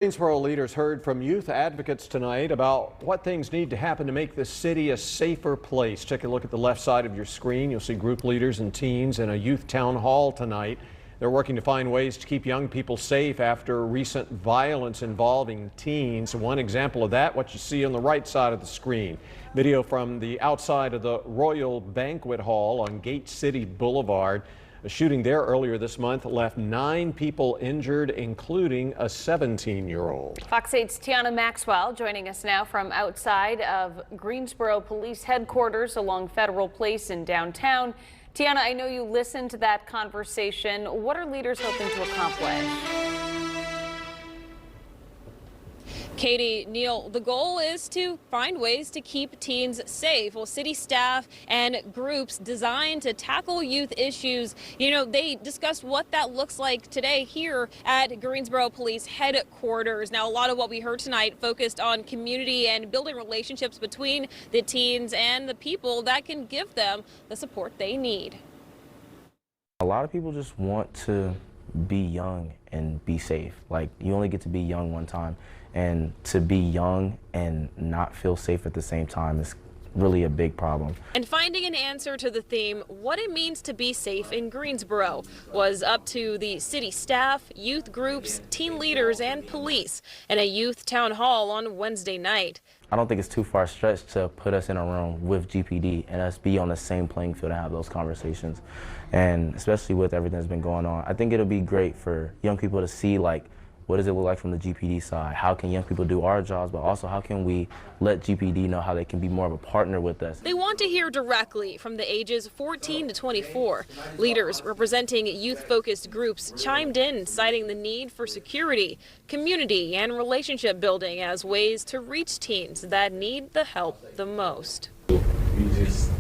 Greensboro leaders heard from youth advocates tonight about what things need to happen to make the city a safer place. Take a look at the left side of your screen. You'll see group leaders and teens in a youth town hall tonight. They're working to find ways to keep young people safe after recent violence involving teens. One example of that, what you see on the right side of the screen. Video from the outside of the Royal Banquet Hall on Gate City Boulevard. A shooting there earlier this month left 9 people injured, including a 17-year-old. Fox 8's Tiana Maxwell joining us now from outside of Greensboro Police Headquarters along Federal Place in downtown. Tiana, I know you listened to that conversation. What are leaders hoping to accomplish? Katie, Neil, the goal is to find ways to keep teens safe. Well, city staff and groups designed to tackle youth issues, they discussed what that looks like today here at Greensboro Police Headquarters. Now, a lot of what we heard tonight focused on community and building relationships between the teens and the people that can give them the support they need. A lot of people just want to be young and be safe. Like, you only get to be young one time, and to be young and not feel safe at the same time is really a big problem. And finding an answer to the theme, what it means to be safe in Greensboro, was up to the city staff, youth groups, teen leaders, and police in a youth town hall on Wednesday night. I don't think it's too far stretched to put us in a room with GPD and us be on the same playing field and have those conversations. And especially with everything that's been going on, I think it'll be great for young people to see, like, what does it look like from the GPD side? How can young people do our jobs, but also how can we let GPD know how they can be more of a partner with us? They want to hear directly from the ages 14 to 24. Leaders representing youth-focused groups chimed in, citing the need for security, community, and relationship building as ways to reach teens that need the help the most. We just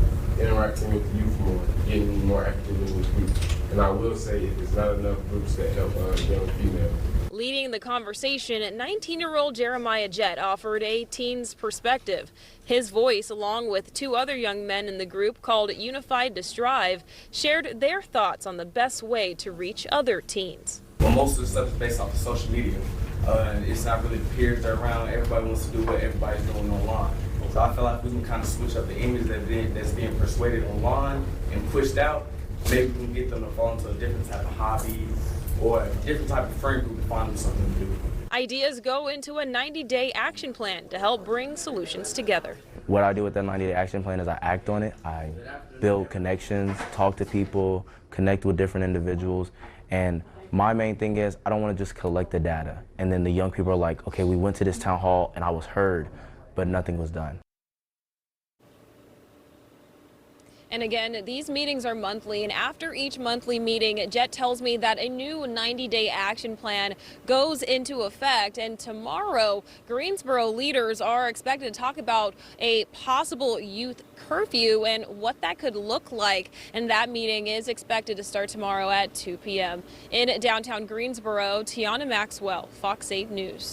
interacting with the youth more, getting more active in the group. And I will say there's not enough groups that help young females. Leading the conversation, 19-year-old Jeremiah Jett offered a teen's perspective. His voice, along with 2 other young men in the group called Unified to Strive, shared their thoughts on the best way to reach other teens. Well, most of the stuff is based off of social media. It's not really the peers that are around. Everybody wants to do what everybody's doing online. So I feel like we can kind of switch up the image that's being persuaded online and pushed out. Maybe we can get them to fall into a different type of hobby or a different type of friend group to find them something to do. Ideas go into a 90-day action plan to help bring solutions together. What I do with that 90-day action plan is I act on it. I build connections, talk to people, connect with different individuals, and my main thing is I don't want to just collect the data and then the young people are like, okay, we went to this town hall and I was heard, but nothing was done. And again, these meetings are monthly, and after each monthly meeting, Jett tells me that a new 90-day action plan goes into effect. And tomorrow, Greensboro leaders are expected to talk about a possible youth curfew and what that could look like. And that meeting is expected to start tomorrow at 2 p.m. In downtown Greensboro, Tiana Maxwell, Fox 8 News.